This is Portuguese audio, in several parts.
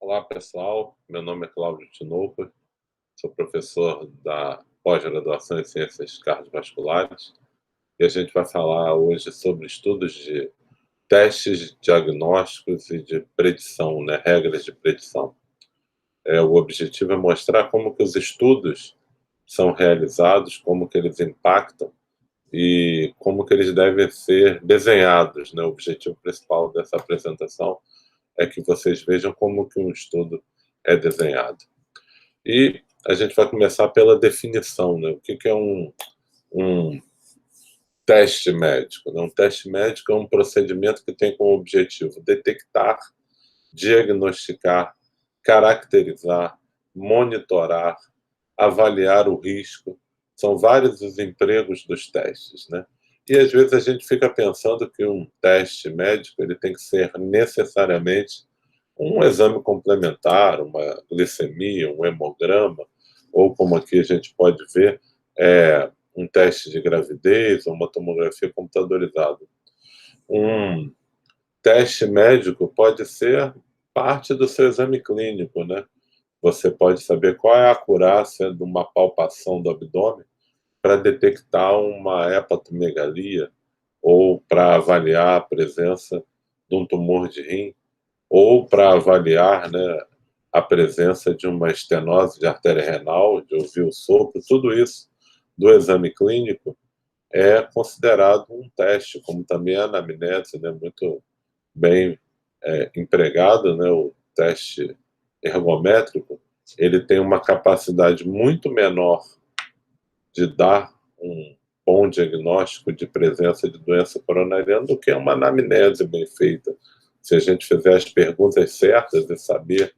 Olá, pessoal. Meu nome é Cláudio Tinoco, sou professor da pós-graduação em Ciências Cardiovasculares e a gente vai falar hoje sobre estudos de testes diagnósticos e de predição, né, regras de predição. O objetivo é mostrar como que os estudos são realizados, como que eles impactam e como que eles devem ser desenhados, né? O objetivo principal dessa apresentação é que vocês vejam como que um estudo é desenhado. E a gente vai começar pela definição, né? O que que é um teste médico, né? Um teste médico é um procedimento que tem como objetivo detectar, diagnosticar, caracterizar, monitorar, avaliar o risco. São vários os empregos dos testes, né? E às vezes a gente fica pensando que um teste médico ele tem que ser necessariamente um exame complementar, uma glicemia, um hemograma, ou como aqui a gente pode ver, um teste de gravidez ou uma tomografia computadorizada. Um teste médico pode ser parte do seu exame clínico, né? Você pode saber qual é a acurácia de uma palpação do abdômen para detectar uma hepatomegalia ou para avaliar a presença de um tumor de rim ou para avaliar, né, a presença de uma estenose de artéria renal, de ouvir o sopro, tudo isso do exame clínico é considerado um teste, como também a anamnese, né, muito bem empregado, né, o teste ergométrico, ele tem uma capacidade muito menor de dar um bom diagnóstico de presença de doença coronariana do que uma anamnese bem feita. Se a gente fizer as perguntas certas e saber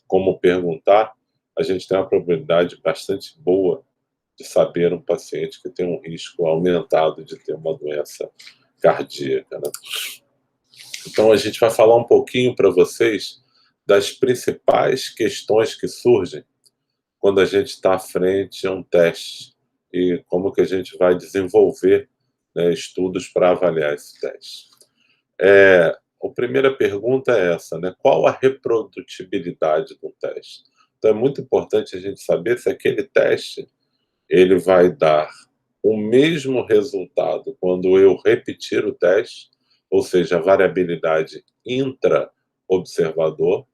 como perguntar, a gente tem uma probabilidade bastante boa de saber um paciente que tem um risco aumentado de ter uma doença cardíaca, né? Então, a gente vai falar um pouquinho para vocês das principais questões que surgem quando a gente está à frente a um teste e como que a gente vai desenvolver, né, estudos para avaliar esse teste. A primeira pergunta é essa, né? Qual a reprodutibilidade do teste? Então, é muito importante a gente saber se aquele teste ele vai dar o mesmo resultado quando eu repetir o teste, ou seja, a variabilidade intra-observador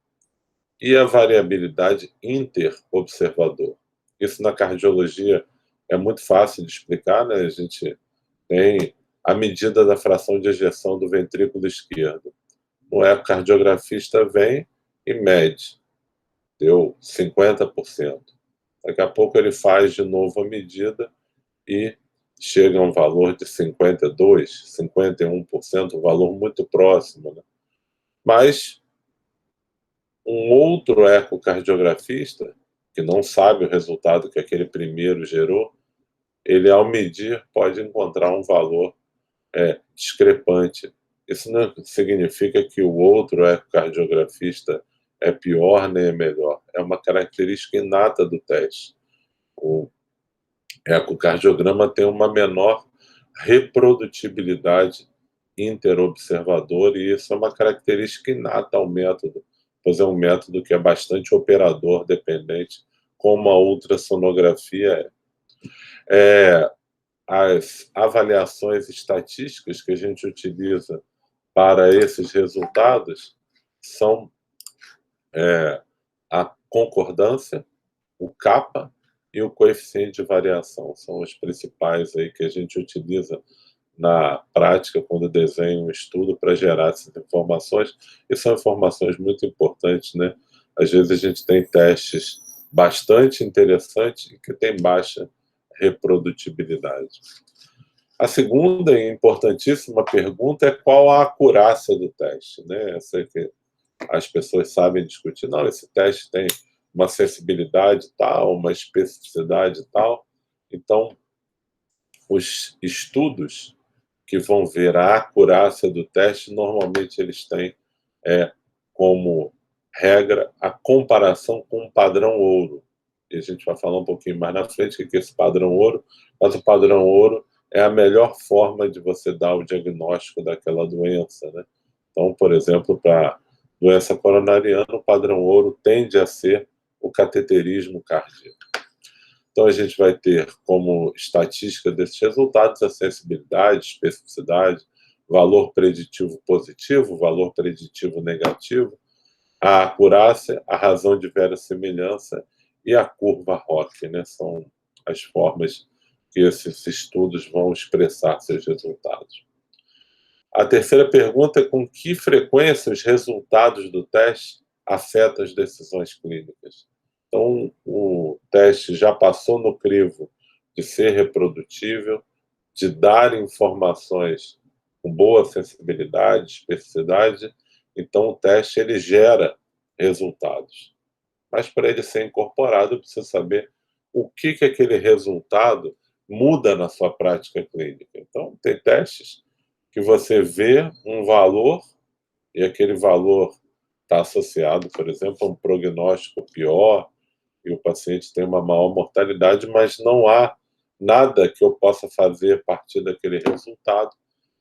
e a variabilidade inter-observador. Isso na cardiologia é muito fácil de explicar, né? A gente tem a medida da fração de ejeção do ventrículo esquerdo. O ecocardiografista vem e mede, deu 50%. Daqui a pouco ele faz de novo a medida e chega a um valor de 52%, 51%, um valor muito próximo, né? Mas um outro ecocardiografista, que não sabe o resultado que aquele primeiro gerou, ele, ao medir, pode encontrar um valor discrepante. Isso não significa que o outro ecocardiografista é pior nem é melhor. É uma característica inata do teste. O ecocardiograma tem uma menor reprodutibilidade interobservador e isso é uma característica inata ao método, pois é um método que é bastante operador dependente, como a ultrassonografia é. As avaliações estatísticas que a gente utiliza para esses resultados são a concordância, o kappa e o coeficiente de variação. São os principais aí que a gente utiliza na prática quando desenha um estudo para gerar essas informações. E são informações muito importantes, né? Às vezes a gente tem testes bastante interessantes e que têm baixa reprodutibilidade. A segunda e importantíssima pergunta é qual a acurácia do teste, né? Essa que as pessoas sabem discutir. Não, esse teste tem uma sensibilidade tal, uma especificidade tal. Então, os estudos que vão ver a acurácia do teste, normalmente eles têm como regra a comparação com o padrão ouro. E a gente vai falar um pouquinho mais na frente o que é esse padrão ouro, mas o padrão ouro é a melhor forma de você dar o diagnóstico daquela doença, né? Então, por exemplo, para doença coronariana, o padrão ouro tende a ser o cateterismo cardíaco. Então, a gente vai ter como estatística desses resultados a sensibilidade, especificidade, valor preditivo positivo, valor preditivo negativo, a acurácia, a razão de verossimilhança e a curva ROC, né? São as formas que esses estudos vão expressar seus resultados. A terceira pergunta é: com que frequência os resultados do teste afetam as decisões clínicas? Então, o teste já passou no crivo de ser reprodutível, de dar informações com boa sensibilidade, especificidade, então o teste ele gera resultados. Mas para ele ser incorporado, precisa saber o que aquele resultado muda na sua prática clínica. Então, tem testes que você vê um valor e aquele valor está associado, por exemplo, a um prognóstico pior e o paciente tem uma maior mortalidade, mas não há nada que eu possa fazer a partir daquele resultado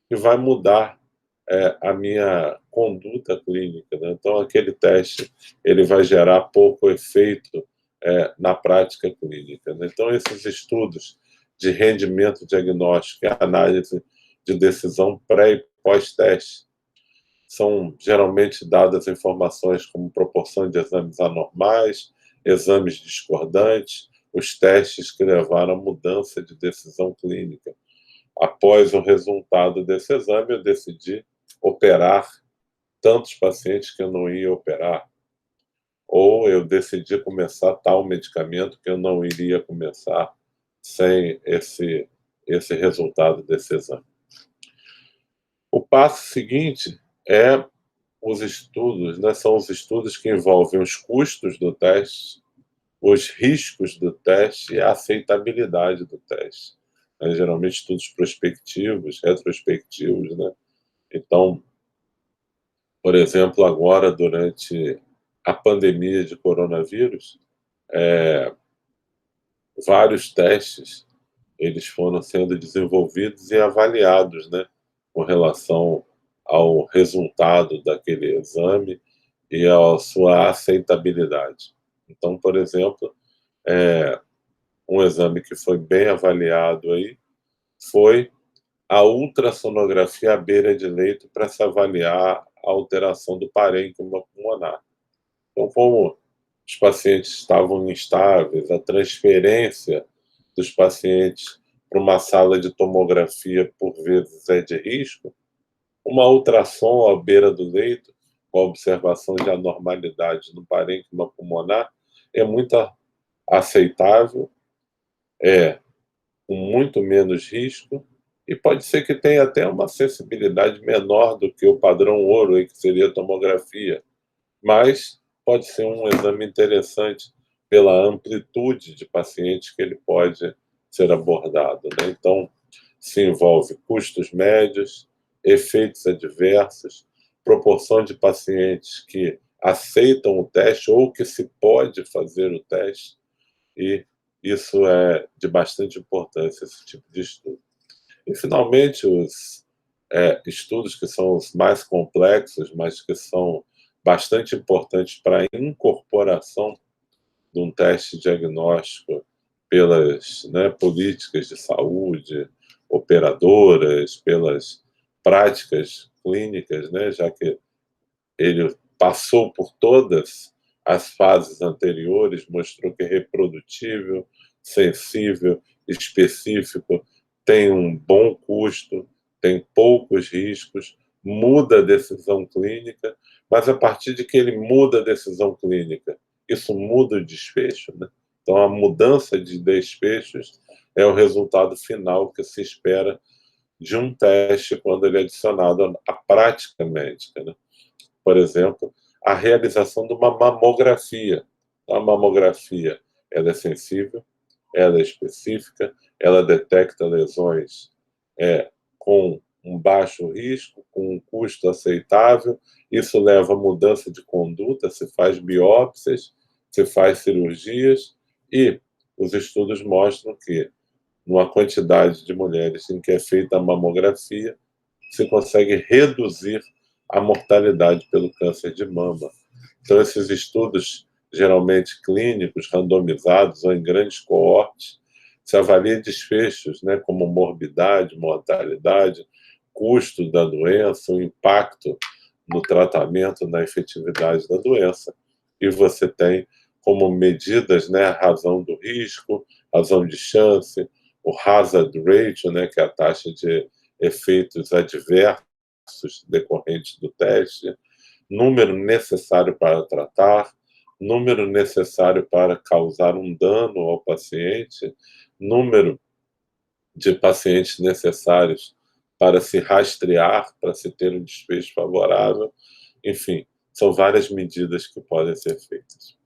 que vai mudar a minha conduta clínica, né? Então, aquele teste ele vai gerar pouco efeito na prática clínica, né? Então, esses estudos de rendimento diagnóstico e análise de decisão pré e pós-teste são geralmente dadas informações como proporção de exames anormais, exames discordantes, os testes que levaram à mudança de decisão clínica. Após o resultado desse exame, eu decidi operar tantos pacientes que eu não ia operar, ou eu decidi começar tal medicamento que eu não iria começar sem esse resultado desse exame. O passo seguinte é os estudos, né, são os estudos que envolvem os custos do teste, os riscos do teste e a aceitabilidade do teste. Geralmente estudos prospectivos, retrospectivos, né? Então, por exemplo, agora durante a pandemia de coronavírus, vários testes eles foram sendo desenvolvidos e avaliados, né, com relação ao resultado daquele exame e à sua aceitabilidade. Então, por exemplo, um exame que foi bem avaliado aí foi a ultrassonografia à beira de leito para se avaliar a alteração do parênquima pulmonar. Então, como os pacientes estavam instáveis, a transferência dos pacientes para uma sala de tomografia, por vezes, é de risco, uma ultrassom à beira do leito, com a observação de anormalidades no parênquima pulmonar, é muito aceitável, é com muito menos risco, e pode ser que tenha até uma sensibilidade menor do que o padrão ouro, aí, que seria a tomografia, mas pode ser um exame interessante pela amplitude de pacientes que ele pode ser abordado, né? Então, se envolve custos médios, efeitos adversos, proporção de pacientes que aceitam o teste ou que se pode fazer o teste, e isso é de bastante importância, esse tipo de estudo. E, finalmente, os estudos que são os mais complexos, mas que são bastante importantes para a incorporação de um teste diagnóstico pelas, né, políticas de saúde, operadoras, pelas práticas clínicas, né, já que ele passou por todas as fases anteriores, mostrou que é reprodutível, sensível, específico, tem um bom custo, tem poucos riscos, muda a decisão clínica, mas a partir de que ele muda a decisão clínica, isso muda o desfecho, né? Então, a mudança de desfechos é o resultado final que se espera de um teste quando ele é adicionado à prática médica, né? Por exemplo, a realização de uma mamografia. A mamografia, ela é sensível, ela é específica, ela detecta lesões com um baixo risco, com um custo aceitável. Isso leva a mudança de conduta, se faz biópsias, se faz cirurgias, e os estudos mostram que, numa quantidade de mulheres em que é feita a mamografia, se consegue reduzir a mortalidade pelo câncer de mama. Então, esses estudos, geralmente clínicos, randomizados ou em grandes coortes, se avalia desfechos, né, como morbidade, mortalidade, custo da doença, o impacto no tratamento, na efetividade da doença. E você tem como medidas, né, a razão do risco, razão de chance, o hazard ratio, né, que é a taxa de efeitos adversos decorrentes do teste, número necessário para tratar, número necessário para causar um dano ao paciente, número de pacientes necessários para se rastrear, para se ter um desfecho favorável. Enfim, são várias medidas que podem ser feitas.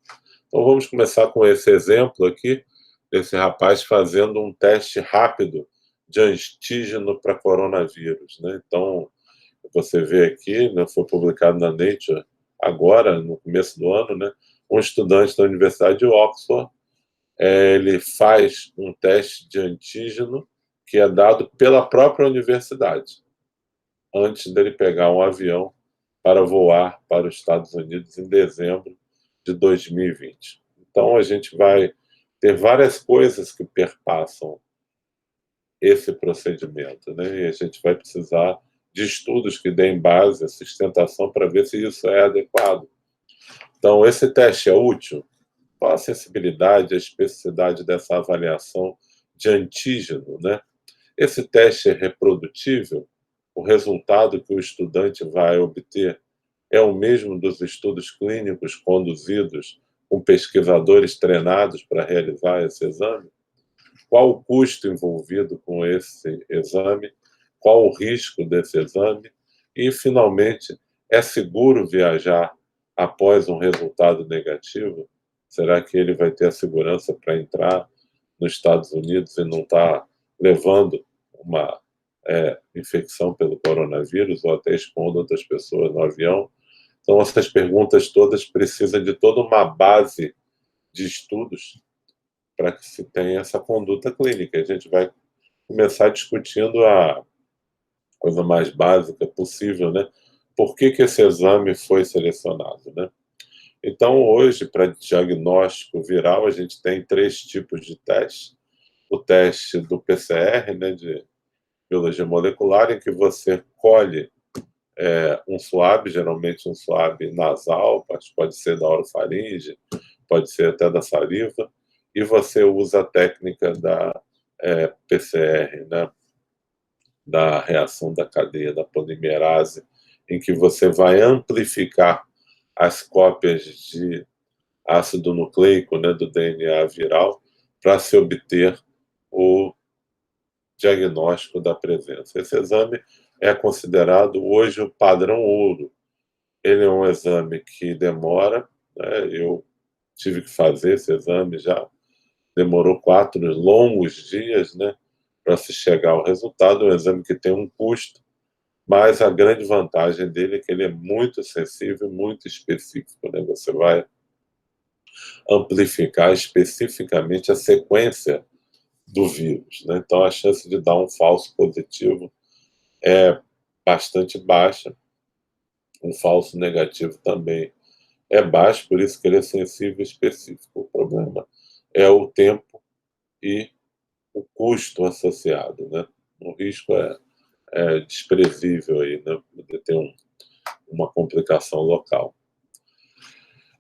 Então vamos começar com esse exemplo aqui, desse rapaz fazendo um teste rápido de antígeno para coronavírus, né? Então, você vê aqui, né, foi publicado na Nature agora, no começo do ano, né? Um estudante da Universidade de Oxford, ele faz um teste de antígeno que é dado pela própria universidade, antes dele pegar um avião para voar para os Estados Unidos em dezembro de 2020. Então, a gente vai ter várias coisas que perpassam esse procedimento, né? E a gente vai precisar de estudos que deem base, sustentação, para ver se isso é adequado. Então, esse teste é útil? Qual a sensibilidade, a especificidade dessa avaliação de antígeno, né? Esse teste é reprodutível? O resultado que o estudante vai obter é o mesmo dos estudos clínicos conduzidos com pesquisadores treinados para realizar esse exame? Qual o custo envolvido com esse exame? Qual o risco desse exame? E, finalmente, é seguro viajar após um resultado negativo? Será que ele vai ter a segurança para entrar nos Estados Unidos e não estar levando uma infecção pelo coronavírus ou até expondo outras pessoas no avião? Então, essas perguntas todas precisam de toda uma base de estudos para que se tenha essa conduta clínica. A gente vai começar discutindo a coisa mais básica possível, né? Por que esse exame foi selecionado, né? Então, hoje, para diagnóstico viral, a gente tem 3 tipos de teste. O teste do PCR, né, de biologia molecular, em que você colhe um swab, geralmente um swab nasal, mas pode ser da orofaringe, pode ser até da saliva, e você usa a técnica da PCR, né, da reação da cadeia da polimerase, em que você vai amplificar as cópias de ácido nucleico, né, do DNA viral, para se obter o diagnóstico da presença. Esse exame é considerado hoje o padrão ouro. Ele é um exame que demora, né? Eu tive que fazer esse exame já, demorou 4 longos dias, né, para se chegar ao resultado. É um exame que tem um custo, mas a grande vantagem dele é que ele é muito sensível, muito específico, né? Você vai amplificar especificamente a sequência do vírus, né? Então, a chance de dar um falso positivo é bastante baixa, um falso negativo também é baixo, por isso que ele é sensível e específico. O problema é o tempo e o custo associado, né? O risco é desprezível aí, né? De ter uma complicação local.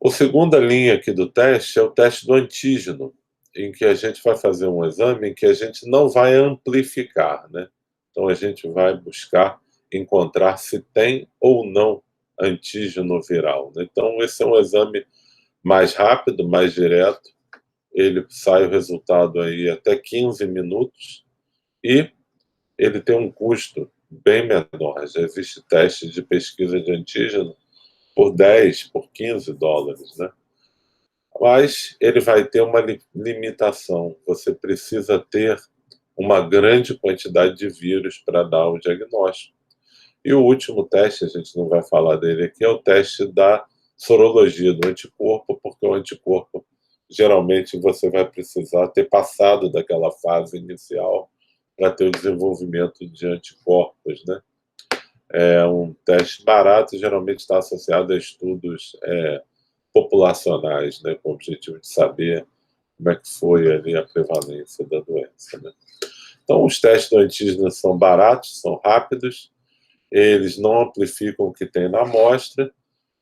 A segunda linha aqui do teste é o teste do antígeno, em que a gente vai fazer um exame em que a gente não vai amplificar, né? Então, a gente vai buscar encontrar se tem ou não antígeno viral, né? Então, esse é um exame mais rápido, mais direto. Ele sai o resultado aí até 15 minutos e ele tem um custo bem menor. Já existe teste de pesquisa de antígeno por 10, por 15 dólares, né? Mas ele vai ter uma limitação. Você precisa ter uma grande quantidade de vírus para dar o diagnóstico. E o último teste, a gente não vai falar dele aqui, é o teste da sorologia do anticorpo, porque o anticorpo, geralmente, você vai precisar ter passado daquela fase inicial para ter o desenvolvimento de anticorpos, né? É um teste barato e geralmente está associado a estudos populacionais, né, com o objetivo de saber como é que foi ali a prevalência da doença, né. Então, os testes do antígeno são baratos, são rápidos, eles não amplificam o que tem na amostra,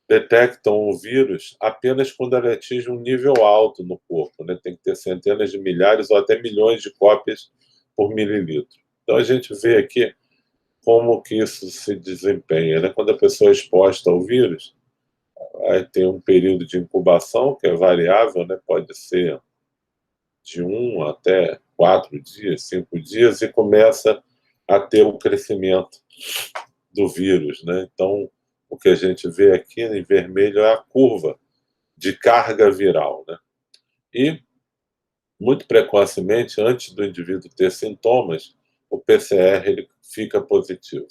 detectam o vírus apenas quando ele atinge um nível alto no corpo, né? Tem que ter centenas de milhares ou até milhões de cópias por mililitro. Então, a gente vê aqui como que isso se desempenha, né? Quando a pessoa é exposta ao vírus, aí tem um período de incubação que é variável, né? Pode ser de 1 até 4 dias, 5 dias, e começa a ter o crescimento do vírus, né? Então, o que a gente vê aqui em vermelho é a curva de carga viral, né? E, muito precocemente, antes do indivíduo ter sintomas, o PCR ele fica positivo.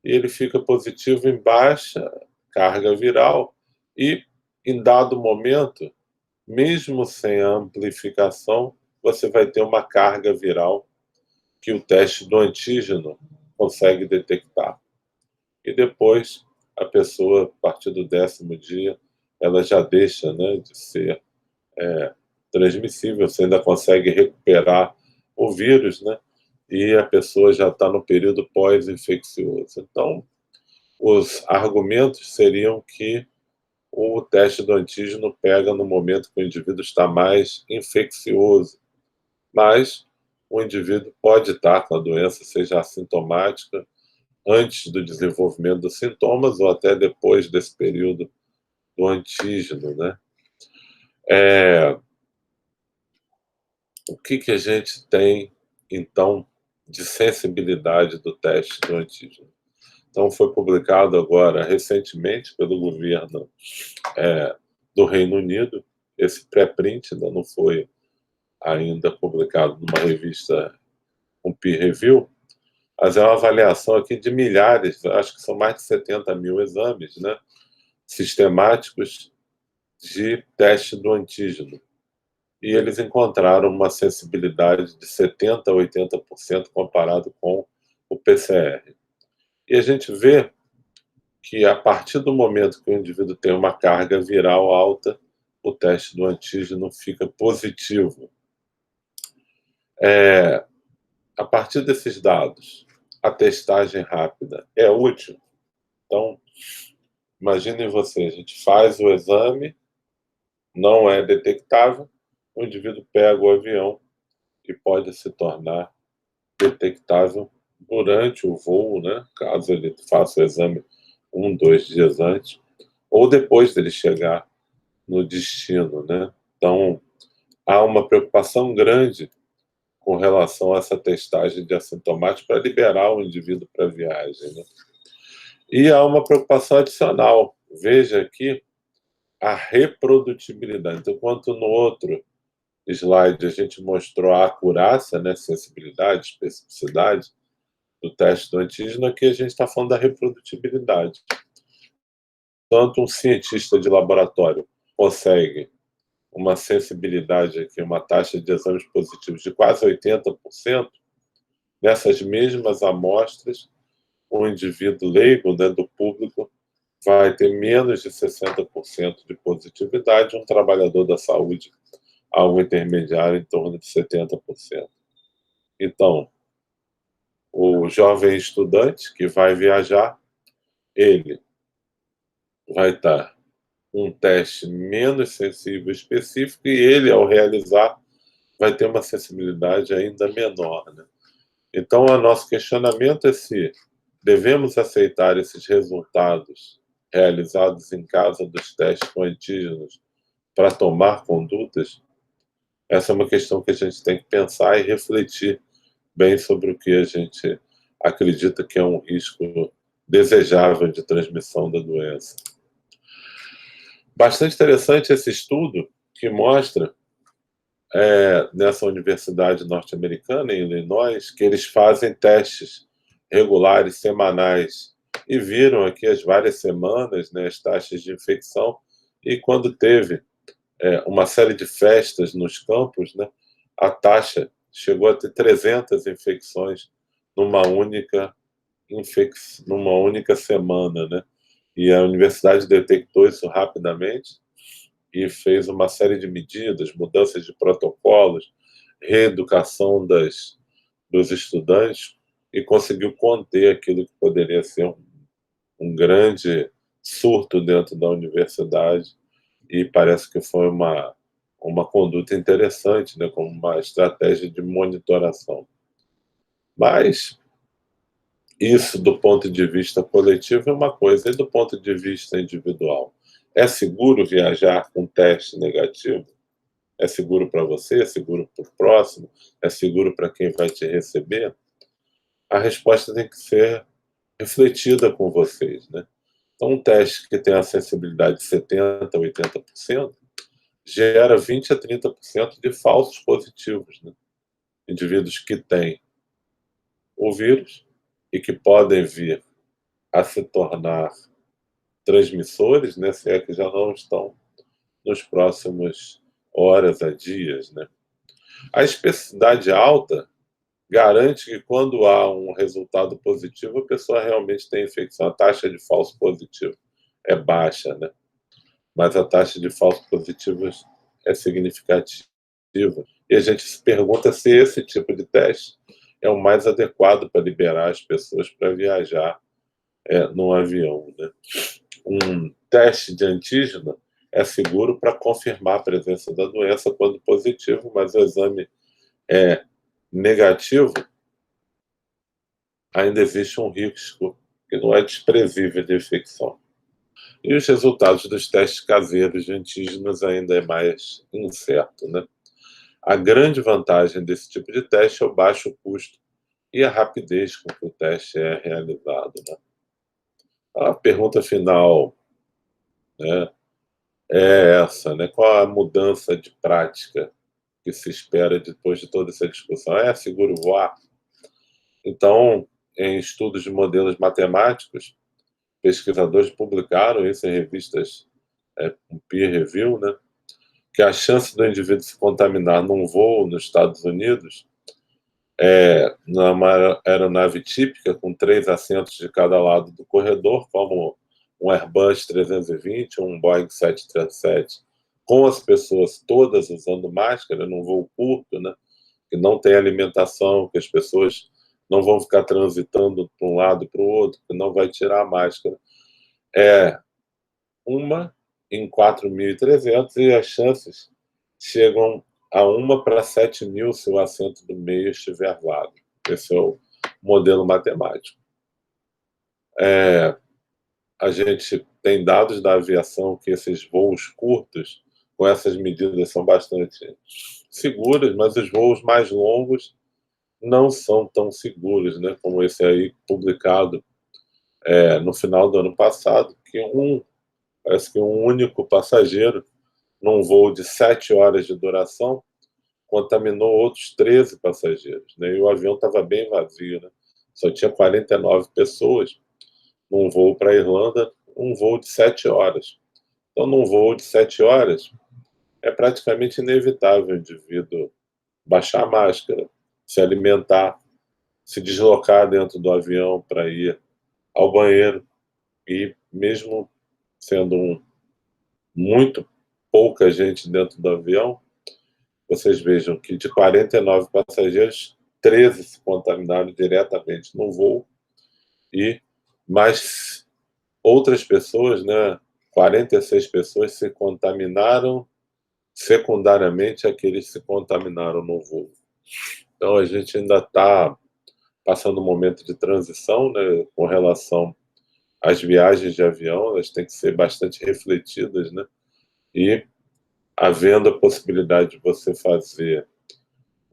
E ele fica positivo em baixa carga viral e, em dado momento, mesmo sem a amplificação, você vai ter uma carga viral que o teste do antígeno consegue detectar. E depois, a pessoa, a partir do 10º dia, ela já deixa, né, de ser transmissível, você ainda consegue recuperar o vírus, né, e a pessoa já está no período pós-infeccioso. Então, os argumentos seriam que o teste do antígeno pega no momento que o indivíduo está mais infeccioso, mas o indivíduo pode estar com a doença, seja assintomática, antes do desenvolvimento dos sintomas ou até depois desse período do antígeno, né? O que a gente tem, então, de sensibilidade do teste do antígeno? Então, foi publicado agora, recentemente, pelo governo do Reino Unido, esse pré-print ainda publicado numa revista com peer review, mas é uma avaliação aqui de milhares, acho que são mais de 70 mil exames, né, sistemáticos de teste do antígeno. E eles encontraram uma sensibilidade de 70% a 80% comparado com o PCR. E a gente vê que, a partir do momento que o indivíduo tem uma carga viral alta, o teste do antígeno fica positivo. A partir desses dados, a testagem rápida é útil? Então, imaginem você, a gente faz o exame, não é detectável, o indivíduo pega o avião e pode se tornar detectável durante o voo, né? Caso ele faça o exame 2 dias antes, ou depois dele chegar no destino, né? Então, há uma preocupação grande com relação a essa testagem de assintomático para liberar o indivíduo para a viagem, né? E há uma preocupação adicional. Veja aqui a reprodutibilidade. Então, enquanto no outro slide a gente mostrou a acurácia, né, sensibilidade, especificidade do teste do antígeno, aqui a gente está falando da reprodutibilidade. Tanto um cientista de laboratório consegue uma sensibilidade aqui, uma taxa de exames positivos de quase 80%, nessas mesmas amostras, o indivíduo leigo, né, do público, vai ter menos de 60% de positividade, um trabalhador da saúde, algo intermediário, em torno de 70%. Então, o jovem estudante que vai viajar, ele vai estar um teste menos sensível específico e ele, ao realizar, vai ter uma sensibilidade ainda menor, né? Então, o nosso questionamento é se devemos aceitar esses resultados realizados em casa dos testes com antígenos para tomar condutas. Essa é uma questão que a gente tem que pensar e refletir bem sobre o que a gente acredita que é um risco desejável de transmissão da doença. Bastante interessante esse estudo que mostra, nessa universidade norte-americana, em Illinois, que eles fazem testes regulares, semanais, e viram aqui as várias semanas, né, as taxas de infecção, e quando teve uma série de festas nos campos, né, a taxa chegou a ter 300 infecções numa única numa única semana, né? E a universidade detectou isso rapidamente e fez uma série de medidas, mudanças de protocolos, reeducação dos estudantes e conseguiu conter aquilo que poderia ser um grande surto dentro da universidade e parece que foi uma conduta interessante, né, como uma estratégia de monitoração. Mas isso, do ponto de vista coletivo, é uma coisa, e do ponto de vista individual? É seguro viajar com teste negativo? É seguro para você? É seguro para o próximo? É seguro para quem vai te receber? A resposta tem que ser refletida com vocês, né? Então, um teste que tem a sensibilidade de 70% a 80% gera 20% a 30% de falsos positivos, né? Indivíduos que têm o vírus e que podem vir a se tornar transmissores, né, se é que já não estão nos próximos horas a dias, né. A especificidade alta garante que quando há um resultado positivo, a pessoa realmente tem infecção. A taxa de falso positivo é baixa, né, mas a taxa de falsos positivos é significativa. E a gente se pergunta se esse tipo de teste é o mais adequado para liberar as pessoas para viajar, num avião, né. Um teste de antígeno é seguro para confirmar a presença da doença quando positivo, mas o exame é negativo, ainda existe um risco que não é desprezível de infecção. E os resultados dos testes caseiros de antígenos ainda é mais incerto, né? A grande vantagem desse tipo de teste é o baixo custo e a rapidez com que o teste é realizado, né? A pergunta final, né, é essa, né? Qual a mudança de prática que se espera depois de toda essa discussão? É seguro voar? Então, em estudos de modelos matemáticos, pesquisadores publicaram isso em revistas com peer review, né? Que a chance do indivíduo se contaminar num voo nos Estados Unidos, numa aeronave típica, com 3 assentos de cada lado do corredor, como um Airbus 320 ou um Boeing 737, com as pessoas todas usando máscara, num voo curto, né, que não tem alimentação, que as pessoas não vão ficar transitando para um lado e para o outro, que não vai tirar a máscara. É uma em 4.300 e as chances chegam a 1 para 7.000 se o assento do meio estiver vago. Esse é o modelo matemático. A gente tem dados da aviação que esses voos curtos, com essas medidas, são bastante seguros, mas os voos mais longos não são tão seguros, né? Como esse aí publicado no final do ano passado, que parece que um único passageiro, num voo de 7 horas de duração, contaminou outros 13 passageiros, né? E o avião estava bem vazio, né? Só tinha 49 pessoas num voo para a Irlanda, um voo de 7 horas. Então, num voo de 7 horas, é praticamente inevitável o indivíduo baixar a máscara, se alimentar, se deslocar dentro do avião para ir ao banheiro e mesmo sendo muito pouca gente dentro do avião, vocês vejam que de 49 passageiros, 13 se contaminaram diretamente no voo e mais outras pessoas, né, 46 pessoas se contaminaram secundariamente àqueles que se contaminaram no voo. Então a gente ainda está passando um momento de transição, né, com relação às viagens de avião, elas têm que ser bastante refletidas, né, e havendo a possibilidade de você fazer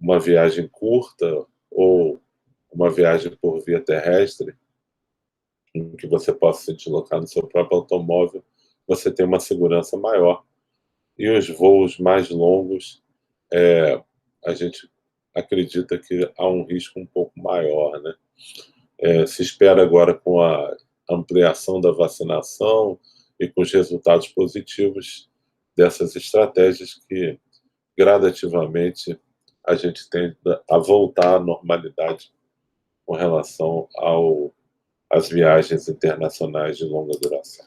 uma viagem curta ou uma viagem por via terrestre, em que você possa se deslocar no seu próprio automóvel, você tem uma segurança maior. E os voos mais longos, a gente acredita que há um risco um pouco maior, né? Se espera agora, com a ampliação da vacinação e com os resultados positivos dessas estratégias, que gradativamente a gente tende a voltar à normalidade com relação ao as viagens internacionais de longa duração.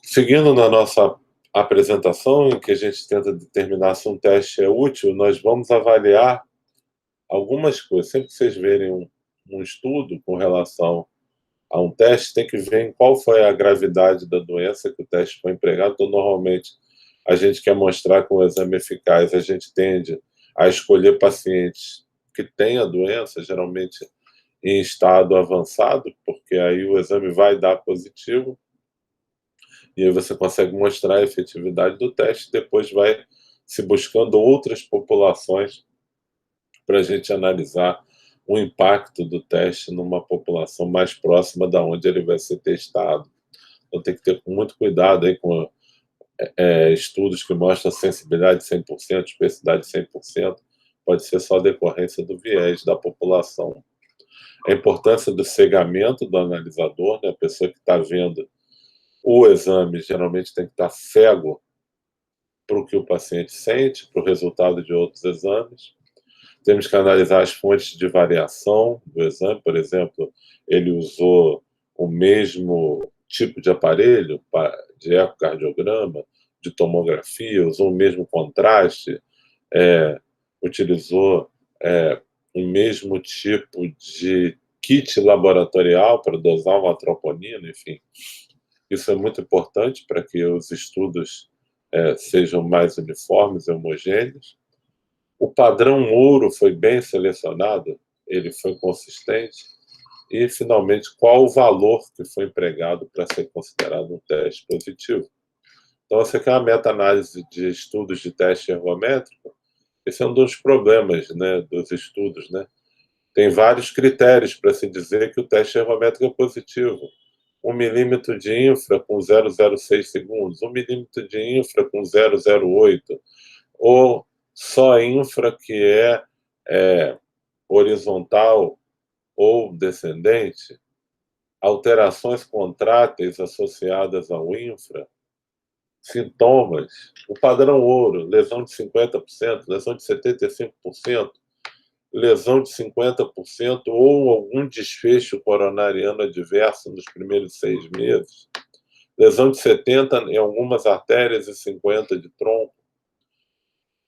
Seguindo na nossa apresentação, em que a gente tenta determinar se um teste é útil, nós vamos avaliar algumas coisas. Sempre que vocês verem um estudo com relação a um teste, tem que ver em qual foi a gravidade da doença que o teste foi empregado. Então, normalmente, a gente quer mostrar que um exame eficaz, a gente tende a escolher pacientes que têm a doença, geralmente em estado avançado, porque aí o exame vai dar positivo, e aí você consegue mostrar a efetividade do teste, depois vai se buscando outras populações para a gente analisar o impacto do teste numa população mais próxima da onde ele vai ser testado. Então tem que ter muito cuidado aí com estudos que mostram sensibilidade 100%, especificidade 100%, pode ser só decorrência do viés da população. A importância do cegamento do analisador, né? A pessoa que está vendo o exame geralmente tem que estar cego para o que o paciente sente, para o resultado de outros exames. Temos que analisar as fontes de variação do exame, por exemplo, ele usou o mesmo tipo de aparelho, de ecocardiograma, de tomografia, usou o mesmo contraste, utilizou o mesmo tipo de kit laboratorial para dosar uma troponina, enfim. Isso é muito importante para que os estudos sejam mais uniformes e homogêneos. O padrão ouro foi bem selecionado, ele foi consistente. E, finalmente, qual o valor que foi empregado para ser considerado um teste positivo? Então, você quer uma meta-análise de estudos de teste ergométrico? Esse é um dos problemas, né, dos estudos, né? Tem vários critérios para se dizer que o teste ergométrico é positivo. 1 milímetro de infra com 0,06 segundos, 1 milímetro de infra com 0,08, ou só infra que é horizontal ou descendente, alterações contráteis associadas ao infra, sintomas, o padrão ouro, lesão de 50%, lesão de 75%, lesão de 50% ou algum desfecho coronariano adverso nos primeiros 6 meses, lesão de 70% em algumas artérias e 50% de tronco.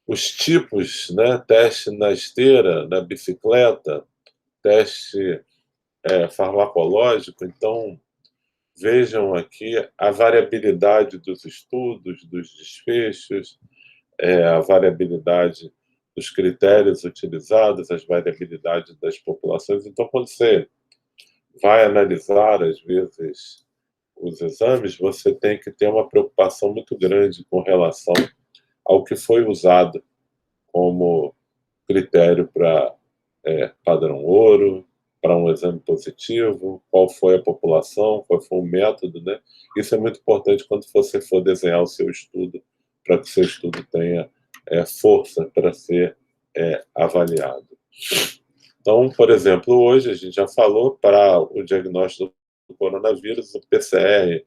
Os tipos, né? Teste na esteira, na bicicleta, teste farmacológico. Então, vejam aqui a variabilidade dos estudos, dos desfechos, a variabilidade dos critérios utilizados, as variabilidades das populações. Então, quando você vai analisar, às vezes, os exames, você tem que ter uma preocupação muito grande com relação ao que foi usado como critério para padrão ouro, para um exame positivo, qual foi a população, qual foi o método, né? Isso é muito importante quando você for desenhar o seu estudo, para que o seu estudo tenha força para ser avaliado. Então, por exemplo, hoje a gente já falou, para o diagnóstico do coronavírus, o PCR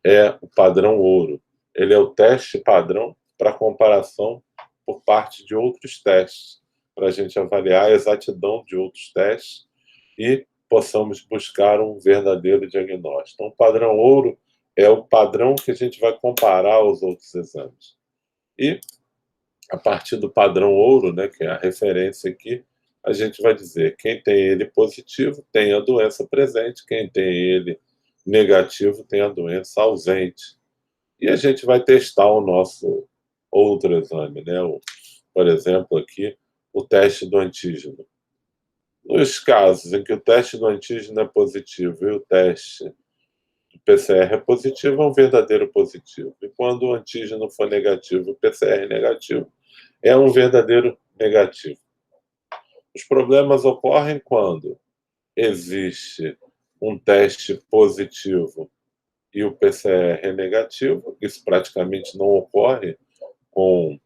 é o padrão ouro. Ele é o teste padrão para comparação por parte de outros testes, para a gente avaliar a exatidão de outros testes e possamos buscar um verdadeiro diagnóstico. Então, o padrão ouro é o padrão que a gente vai comparar aos outros exames. E, a partir do padrão ouro, né, que é a referência aqui, a gente vai dizer quem tem ele positivo tem a doença presente, quem tem ele negativo tem a doença ausente. E a gente vai testar o nosso outro exame, né? Por exemplo, aqui, o teste do antígeno. Nos casos em que o teste do antígeno é positivo e o teste do PCR é positivo, é um verdadeiro positivo. E quando o antígeno for negativo e o PCR negativo, é um verdadeiro negativo. Os problemas ocorrem quando existe um teste positivo e o PCR é negativo. Isso praticamente não ocorre com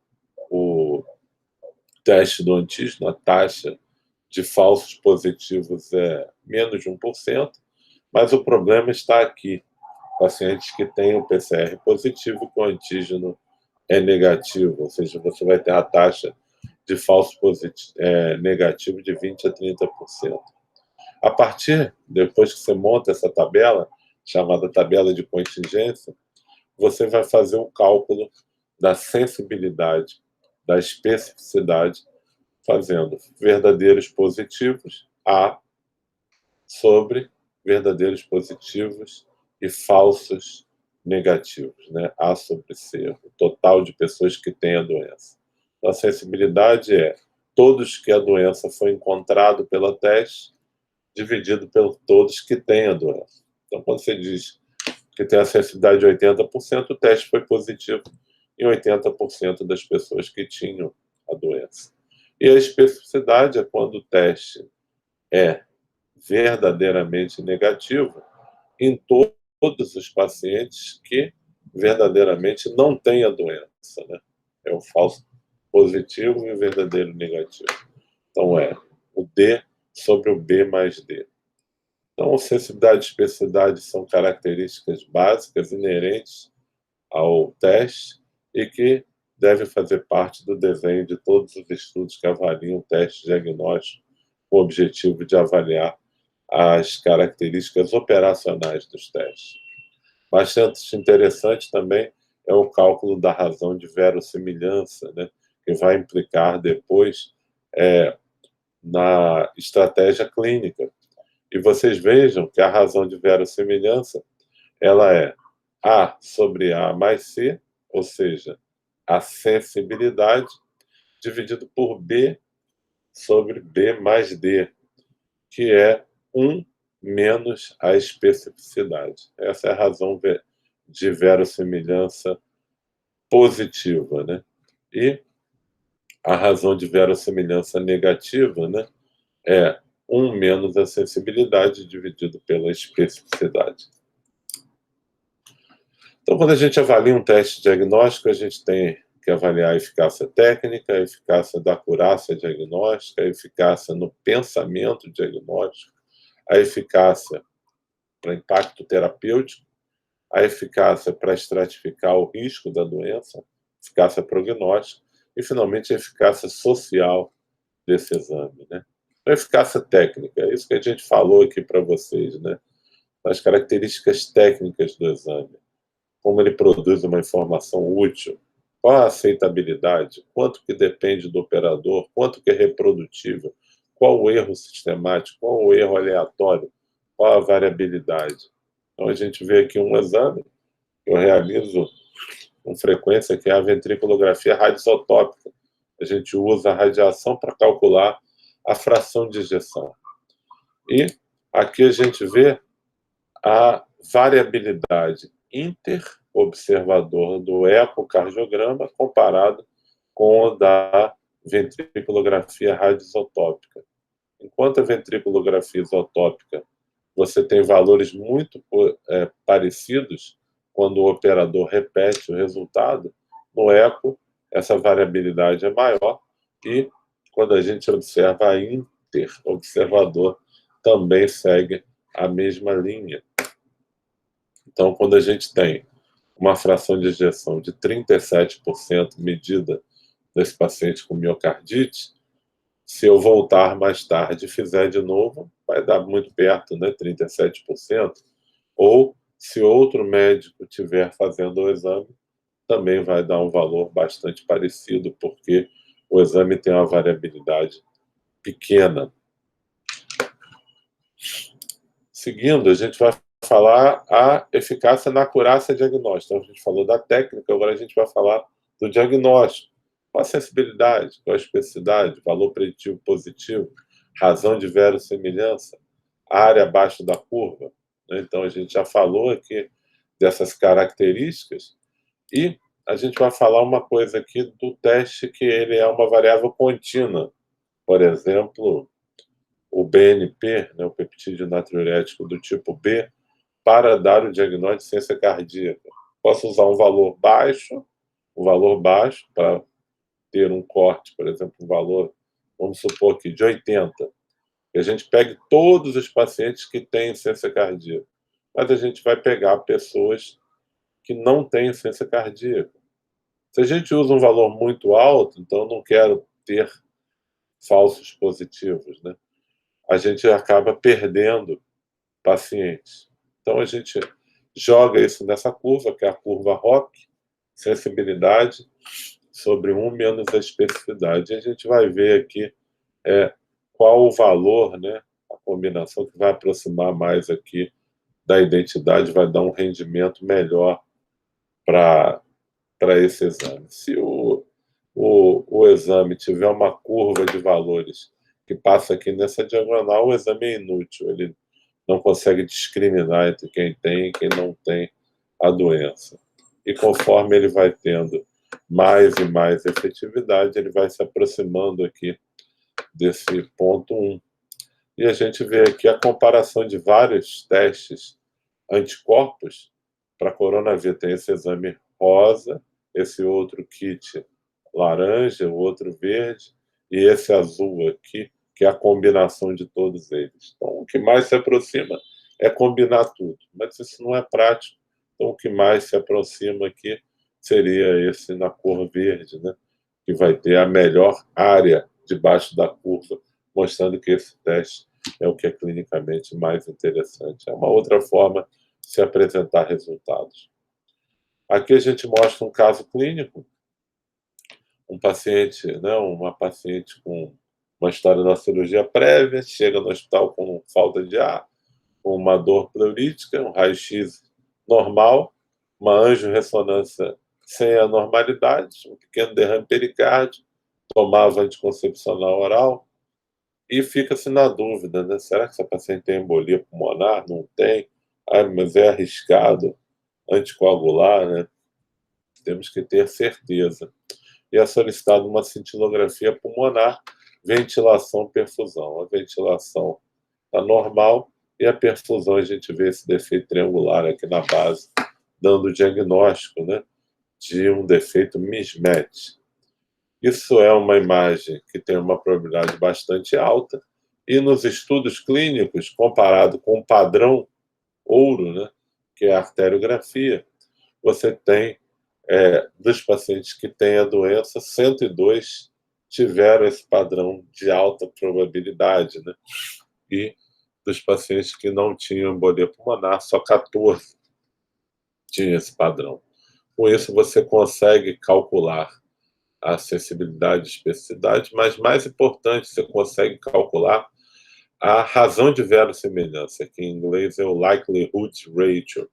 o teste do antígeno. A taxa de falsos positivos é menos de 1%, mas o problema está aqui. Pacientes que têm o PCR positivo e que o antígeno é negativo, ou seja, você vai ter a taxa de falso negativo de 20% a 30%. A partir, depois que você monta essa tabela, chamada tabela de contingência, você vai fazer o cálculo da sensibilidade, da especificidade, fazendo verdadeiros positivos A sobre verdadeiros positivos e falsos negativos, né? A sobre C, o total de pessoas que têm a doença. Então, a sensibilidade é todos que a doença foi encontrado pelo teste, dividido por todos que têm a doença. Então, quando você diz que tem a sensibilidade de 80%, o teste foi positivo em 80% das pessoas que tinham a doença. E a especificidade é quando o teste é verdadeiramente negativo em todos os pacientes que verdadeiramente não têm a doença, né? É o falso positivo e o verdadeiro negativo. Então, é o D sobre o B mais D. Então, sensibilidade e especificidade são características básicas inerentes ao teste e que devem fazer parte do desenho de todos os estudos que avaliam o teste diagnóstico com o objetivo de avaliar as características operacionais dos testes. Bastante interessante também é o cálculo da razão de verossimilhança, né, que vai implicar depois na estratégia clínica. E vocês vejam que a razão de verossimilhança ela é A sobre A mais C, ou seja, a sensibilidade, dividido por B sobre B mais D, que é 1 menos a especificidade. Essa é a razão de verossimilhança positiva, né? E a razão de verossimilhança negativa, né, é 1 menos a sensibilidade dividido pela especificidade. Então, quando a gente avalia um teste diagnóstico, a gente tem que avaliar a eficácia técnica, a eficácia da acurácia diagnóstica, a eficácia no pensamento diagnóstico, a eficácia para impacto terapêutico, a eficácia para estratificar o risco da doença, eficácia prognóstica e, finalmente, a eficácia social desse exame, né? A eficácia técnica, é isso que a gente falou aqui para vocês, né? As características técnicas do exame, como ele produz uma informação útil, qual a aceitabilidade, quanto que depende do operador, quanto que é reprodutível, qual o erro sistemático, qual o erro aleatório, qual a variabilidade. Então, a gente vê aqui um exame que eu realizo com frequência, que é a ventriculografia radioisotópica. A gente usa a radiação para calcular a fração de ejeção. E aqui a gente vê a variabilidade interobservador do ecocardiograma comparado com o da ventriculografia radioisotópica. Enquanto a ventriculografia isotópica você tem valores muito parecidos quando o operador repete o resultado, no eco essa variabilidade é maior e quando a gente observa a interobservador também segue a mesma linha. Então, quando a gente tem uma fração de ejeção de 37% medida nesse paciente com miocardite, se eu voltar mais tarde e fizer de novo, vai dar muito perto, né, 37%. Ou, se outro médico estiver fazendo o exame, também vai dar um valor bastante parecido, porque o exame tem uma variabilidade pequena. Seguindo, a gente vai falar a eficácia na acurácia diagnóstica. Então, a gente falou da técnica, agora a gente vai falar do diagnóstico. Qual a sensibilidade, qual a especificidade, valor preditivo positivo, razão de verossimilhança, área abaixo da curva, né? Então, a gente já falou aqui dessas características e a gente vai falar uma coisa aqui do teste que ele é uma variável contínua. Por exemplo, o BNP, né, o peptídeo natriurético do tipo B, para dar o diagnóstico de insuficiência cardíaca. Posso usar um valor baixo para ter um corte, por exemplo, um valor, vamos supor aqui, de 80. E a gente pegue todos os pacientes que têm insuficiência cardíaca. Mas a gente vai pegar pessoas que não têm insuficiência cardíaca. Se a gente usa um valor muito alto, então eu não quero ter falsos positivos, né? a gente acaba perdendo pacientes. Então, a gente joga isso nessa curva, que é a curva ROC, sensibilidade sobre 1 menos a especificidade. E a gente vai ver aqui qual o valor, né, a combinação que vai aproximar mais aqui da identidade, vai dar um rendimento melhor para esse exame. Se o exame tiver uma curva de valores que passa aqui nessa diagonal, o exame é inútil, ele não consegue discriminar entre quem tem e quem não tem a doença. E conforme ele vai tendo mais e mais efetividade, ele vai se aproximando aqui desse ponto 1. E a gente vê aqui a comparação de vários testes anticorpos para coronavírus. Tem esse exame rosa, esse outro kit laranja, o outro verde, e esse azul aqui, que é a combinação de todos eles. Então, o que mais se aproxima é combinar tudo, mas isso não é prático. Então, o que mais se aproxima aqui seria esse na cor verde, né? Que vai ter a melhor área debaixo da curva, mostrando que esse teste é o que é clinicamente mais interessante. É uma outra forma de se apresentar resultados. Aqui a gente mostra um caso clínico, um paciente, né, uma paciente com uma história da cirurgia prévia, chega no hospital com falta de ar, com uma dor pleurítica, um raio-x normal, uma angiorressonância sem anormalidades, um pequeno derrame pericárdio, tomava anticoncepcional oral, e fica-se na dúvida, né? Será que essa paciente tem embolia pulmonar? Não tem? Mas é arriscado anticoagular, né? Temos que ter certeza. E é solicitada uma cintilografia pulmonar, ventilação, perfusão. A ventilação está normal e a perfusão, a gente vê esse defeito triangular aqui na base, dando o diagnóstico, né, de um defeito mismatch. Isso é uma imagem que tem uma probabilidade bastante alta, e nos estudos clínicos, comparado com o padrão ouro, né, que é a arteriografia, você tem, dos pacientes que têm a doença, 102 tiveram esse padrão de alta probabilidade, né? E dos pacientes que não tinham embolia pulmonar, só 14 tinham esse padrão. Com isso, você consegue calcular a sensibilidade e especificidade, mas mais importante, você consegue calcular a razão de verossimilhança, que em inglês é o likelihood ratio.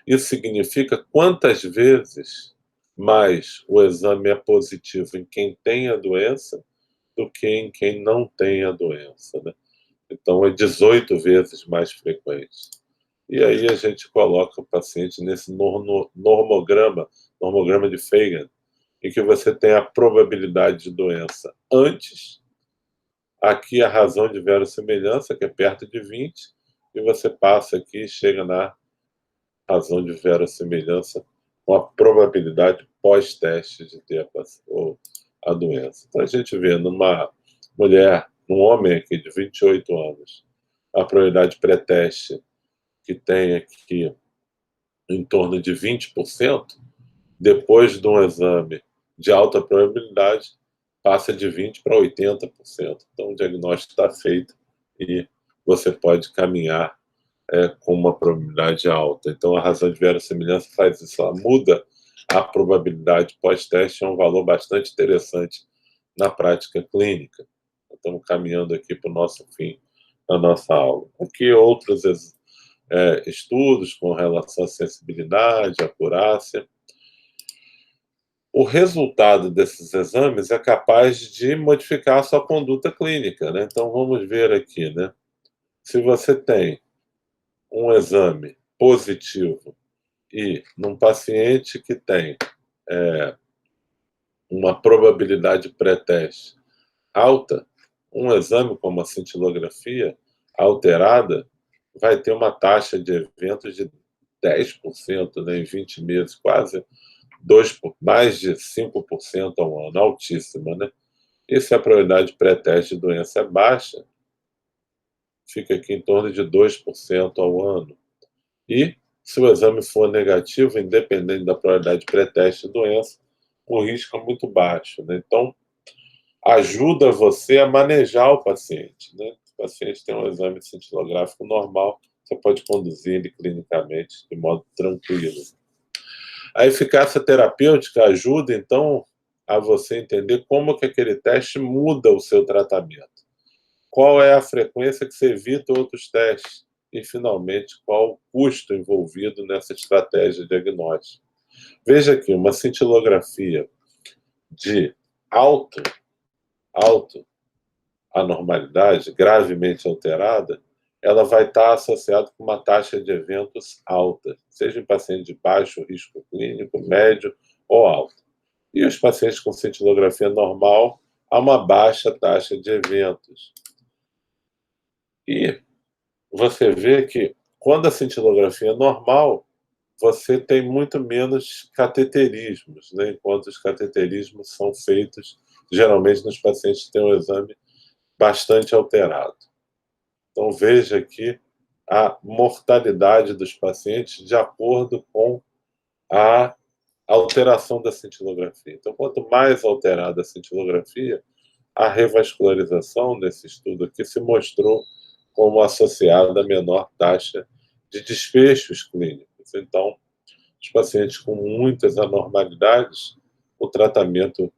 Isso significa quantas vezes mais o exame é positivo em quem tem a doença do que em quem não tem a doença, né? Então, é 18 vezes mais frequente. E aí a gente coloca o paciente nesse normograma de Fagan, em que você tem a probabilidade de doença antes, aqui a razão de verossimilhança, que é perto de 20, e você passa aqui e chega na razão de verossimilhança com a probabilidade pós-teste de ter a doença. Então a gente vê numa mulher, num homem aqui de 28 anos, a probabilidade pré-teste que tem aqui em torno de 20%, depois de um exame de alta probabilidade, passa de 20% para 80%. Então, o diagnóstico está feito e você pode caminhar com uma probabilidade alta. Então, a razão de verossimilhança faz isso, ela muda a probabilidade pós-teste, é um valor bastante interessante na prática clínica. Estamos caminhando aqui para o nosso fim da nossa aula. Aqui outros estudos com relação à sensibilidade, acurácia. O resultado desses exames é capaz de modificar a sua conduta clínica, né? Então, vamos ver aqui, né? Se você tem um exame positivo e num paciente que tem uma probabilidade pré-teste alta, um exame como a cintilografia alterada vai ter uma taxa de eventos de 10%, né, em 20 meses, quase mais de 5% ao ano, altíssima, né? E se a probabilidade pré-teste de doença é baixa, fica aqui em torno de 2% ao ano. E se o exame for negativo, independente da probabilidade pré-teste de doença, o risco é muito baixo, né? Então, ajuda você a manejar o paciente, né? Se o paciente tem um exame cintilográfico normal, você pode conduzir ele clinicamente de modo tranquilo. A eficácia terapêutica ajuda, então, a você entender como que aquele teste muda o seu tratamento. Qual é a frequência que você evita outros testes? E, finalmente, qual o custo envolvido nessa estratégia diagnóstica? Veja aqui, uma cintilografia de alto, alto anormalidade, gravemente alterada, ela vai estar associada com uma taxa de eventos alta, seja em paciente de baixo risco clínico, médio ou alto. E os pacientes com cintilografia normal, há uma baixa taxa de eventos. E você vê que, quando a cintilografia é normal, você tem muito menos cateterismos, né? Enquanto os cateterismos são feitos, geralmente, nos pacientes que têm um exame bastante alterado. Então, veja aqui a mortalidade dos pacientes de acordo com a alteração da cintilografia. Então, quanto mais alterada a cintilografia, a revascularização, nesse estudo aqui, se mostrou como associada a menor taxa de desfechos clínicos. Então, os pacientes com muitas anormalidades, o tratamento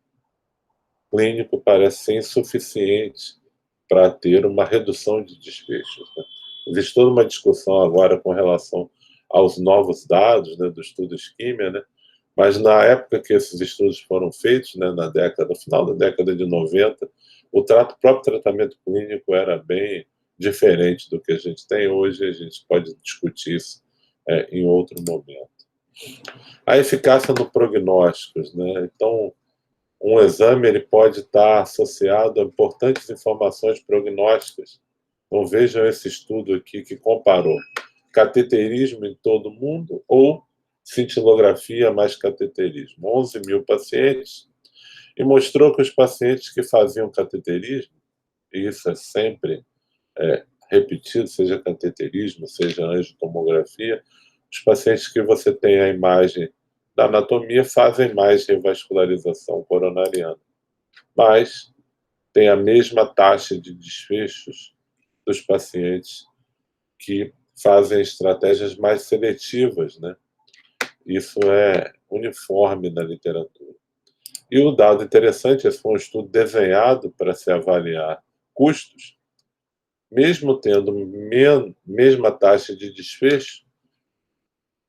clínico parece ser insuficiente para ter uma redução de desfechos, né? Existe toda uma discussão agora com relação aos novos dados, né, do estudo Isquímia, né? Mas na época que esses estudos foram feitos, né, no final da década de 90, o próprio tratamento clínico era bem diferente do que a gente tem hoje. A gente pode discutir isso em outro momento. A eficácia no prognósticos, né? Então, um exame ele pode estar associado a importantes informações prognósticas. Então, vejam esse estudo aqui que comparou cateterismo em todo o mundo ou cintilografia mais cateterismo. 11 mil pacientes, e mostrou que os pacientes que faziam cateterismo, e isso é sempre repetido, seja cateterismo, seja angiotomografia, os pacientes que você tem a imagem da anatomia fazem mais revascularização coronariana, mas tem a mesma taxa de desfechos dos pacientes que fazem estratégias mais seletivas, né? Isso é uniforme na literatura. E o dado interessante, esse foi um estudo desenhado para se avaliar custos, mesmo tendo mesma taxa de desfecho,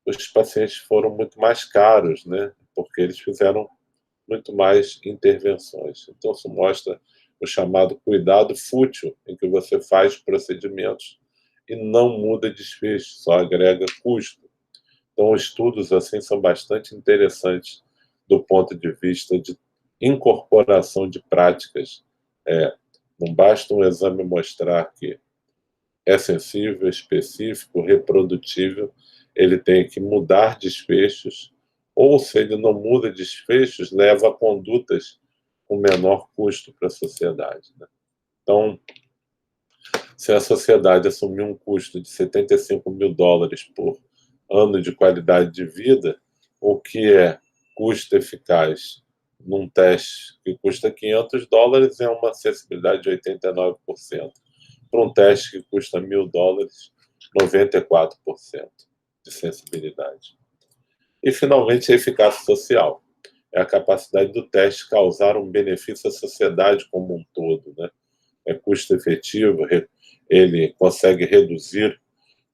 os pacientes foram muito mais caros, né? Porque eles fizeram muito mais intervenções. Então, isso mostra o chamado cuidado fútil, em que você faz procedimentos e não muda desfecho, só agrega custo. Então, estudos assim são bastante interessantes do ponto de vista de incorporação de práticas. Não basta um exame mostrar que é sensível, específico, reprodutível, ele tem que mudar desfechos, ou se ele não muda desfechos, leva a condutas com menor custo para a sociedade, né? Então, se a sociedade assumir um custo de $75.000 por ano de qualidade de vida, o que é custo eficaz num teste que custa $500 é uma acessibilidade de 89%. Para um teste que custa $1.000, 94% de sensibilidade. E, finalmente, a eficácia social. É a capacidade do teste causar um benefício à sociedade como um todo, né? É custo efetivo, ele consegue reduzir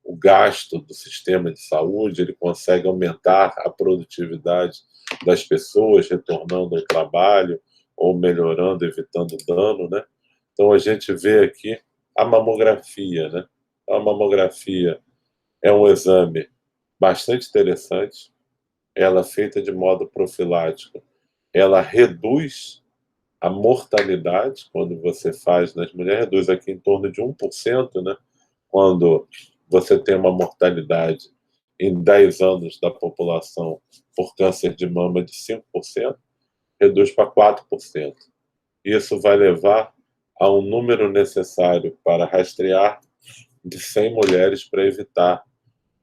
o gasto do sistema de saúde, ele consegue aumentar a produtividade das pessoas, retornando ao trabalho ou melhorando, evitando dano, né? Então, a gente vê aqui a mamografia, né? A mamografia é um exame bastante interessante, ela é feita de modo profilático, ela reduz a mortalidade quando você faz nas mulheres, reduz aqui em torno de 1%, né? Quando você tem uma mortalidade em 10 anos da população por câncer de mama de 5%, reduz para 4%. Isso vai levar a um número necessário para rastrear de 100 mulheres para evitar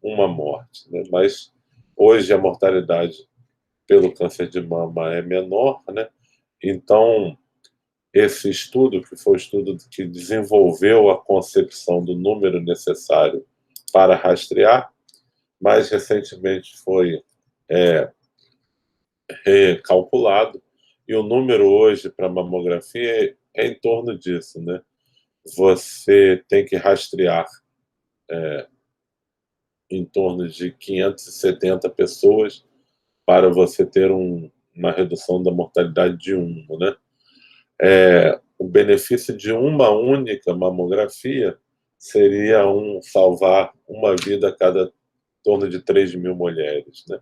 uma morte, né? Mas hoje a mortalidade pelo câncer de mama é menor, né? Então, esse estudo, que foi o estudo que desenvolveu a concepção do número necessário para rastrear, mais recentemente foi recalculado, e o número hoje para mamografia é em torno disso, né? Você tem que rastrear em torno de 570 pessoas para você ter uma redução da mortalidade de 1, né? O benefício de uma única mamografia seria salvar uma vida a cada torno de 3.000 mulheres, né?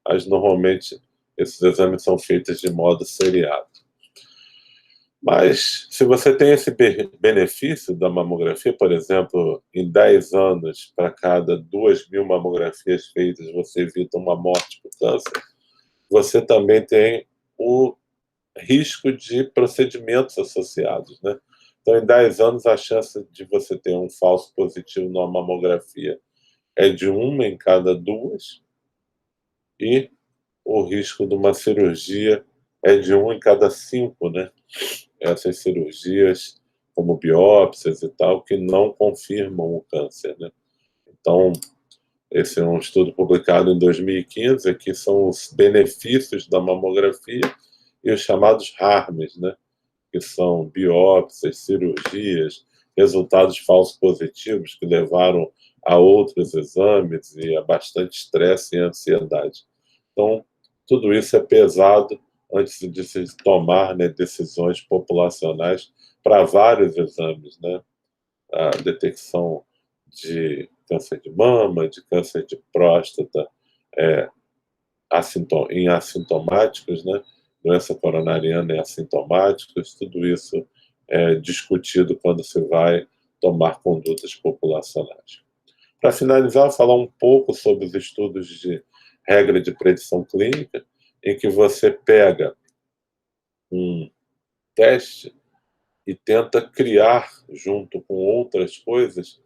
Mas normalmente esses exames são feitos de modo seriado. Mas se você tem esse benefício da mamografia, por exemplo, em 10 anos, para cada 2.000 mamografias feitas, você evita uma morte por câncer, você também tem o risco de procedimentos associados, né? Então, em 10 anos, a chance de você ter um falso positivo numa mamografia é de 1 em cada 2, e o risco de uma cirurgia é de 1 em cada 5, né? Essas cirurgias, como biópsias e tal, que não confirmam o câncer, né? Então, esse é um estudo publicado em 2015, aqui são os benefícios da mamografia e os chamados harms, né? Que são biópsias, cirurgias, resultados falsos positivos que levaram a outros exames e a bastante estresse e ansiedade. Então, tudo isso é pesado antes de se tomar, né, decisões populacionais para vários exames, né? A detecção de câncer de mama, de câncer de próstata, em assintomáticos, né? Doença coronariana em assintomáticos, tudo isso é discutido quando se vai tomar condutas populacionais. Para finalizar, vou falar um pouco sobre os estudos de regra de predição clínica, em que você pega um teste e tenta criar, junto com outras coisas,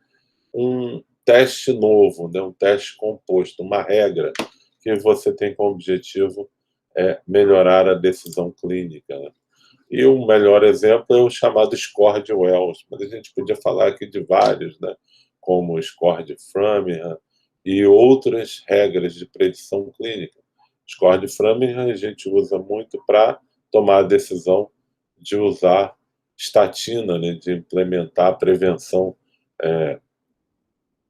um teste novo, né? Um teste composto, uma regra que você tem como objetivo melhorar a decisão clínica, né? E o melhor exemplo é o chamado score de Wells, mas a gente podia falar aqui de vários, né? Como o score de Framingham e outras regras de predição clínica. O score de Framingham a gente usa muito para tomar a decisão de usar estatina, né? De implementar a prevenção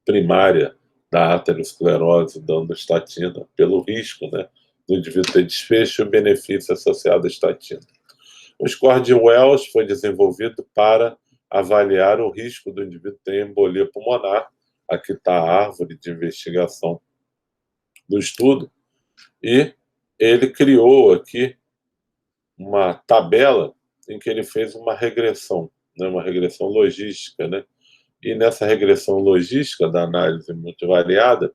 primária da aterosclerose dando estatina, pelo risco, né, do indivíduo ter desfecho e o benefício associado à estatina. O score de Wells foi desenvolvido para avaliar o risco do indivíduo ter embolia pulmonar. Aqui está a árvore de investigação do estudo, e ele criou aqui uma tabela em que ele fez uma regressão, né, uma regressão logística, né? E nessa regressão logística da análise multivariada,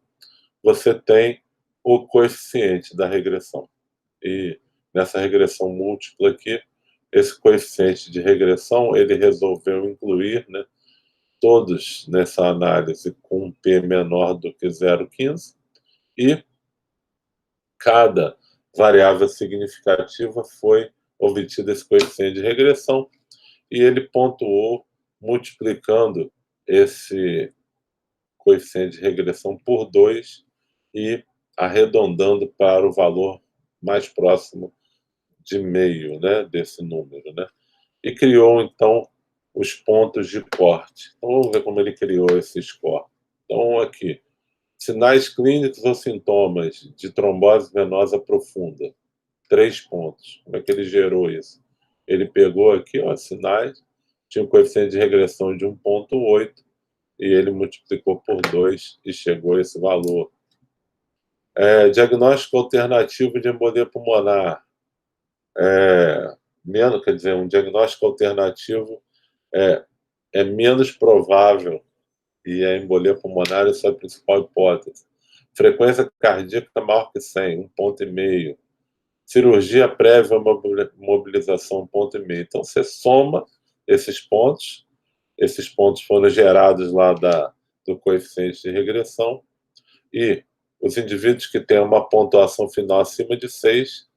você tem o coeficiente da regressão. E nessa regressão múltipla aqui, esse coeficiente de regressão, ele resolveu incluir, né, todos nessa análise com um P menor do que 0,15, e cada variável significativa foi obtido esse coeficiente de regressão, e ele pontuou multiplicando esse coeficiente de regressão por 2 e arredondando para o valor mais próximo de meio, né, desse número, né? E criou, então, os pontos de corte. Então, vamos ver como ele criou esse score. Então, aqui, sinais clínicos ou sintomas de trombose venosa profunda. 3 pontos. Como é que ele gerou isso? Ele pegou aqui, ó, sinais, tinha um coeficiente de regressão de 1,8, e ele multiplicou por 2 e chegou a esse valor. Diagnóstico alternativo de embolia pulmonar. Menos, quer dizer, um diagnóstico alternativo é menos provável, e a embolia pulmonar é a principal hipótese. Frequência cardíaca maior que 100, 1,5 ponto. Cirurgia prévia mobilização, 1,5 ponto. Então, você soma esses pontos foram gerados lá do coeficiente de regressão, e os indivíduos que têm uma pontuação final acima de 6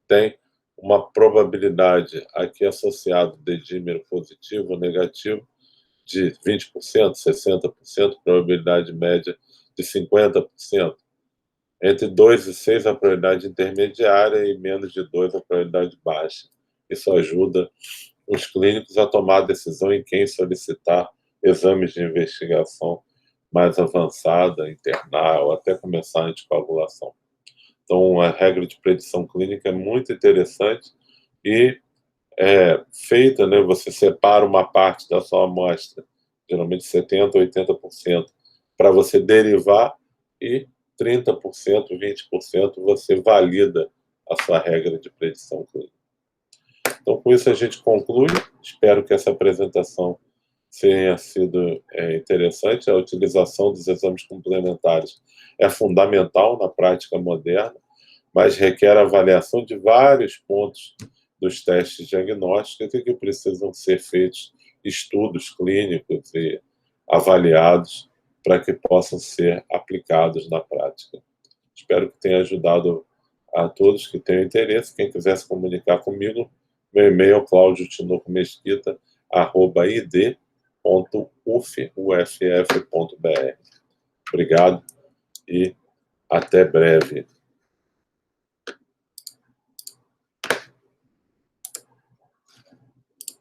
têm uma probabilidade aqui associado de dímero positivo ou negativo de 20%, 60%, probabilidade média de 50%. Entre 2 e 6 a probabilidade intermediária e menos de 2 a probabilidade baixa. Isso ajuda os clínicos a tomar a decisão em quem solicitar exames de investigação mais avançada, internar ou até começar a anticoagulação. Então, a regra de predição clínica é muito interessante e feita, né, você separa uma parte da sua amostra, geralmente 70%, 80%, para você derivar e 30%, 20% você valida a sua regra de predição clínica. Então, com isso a gente conclui. Espero que essa apresentação tenha sido interessante. A utilização dos exames complementares é fundamental na prática moderna, mas requer avaliação de vários pontos dos testes diagnósticos e que precisam ser feitos estudos clínicos e avaliados para que possam ser aplicados na prática. Espero que tenha ajudado a todos que tenham interesse. Quem quiser se comunicar comigo, meu e-mail é claudiotinoco.mesquita@id.uff.br. Obrigado e até breve.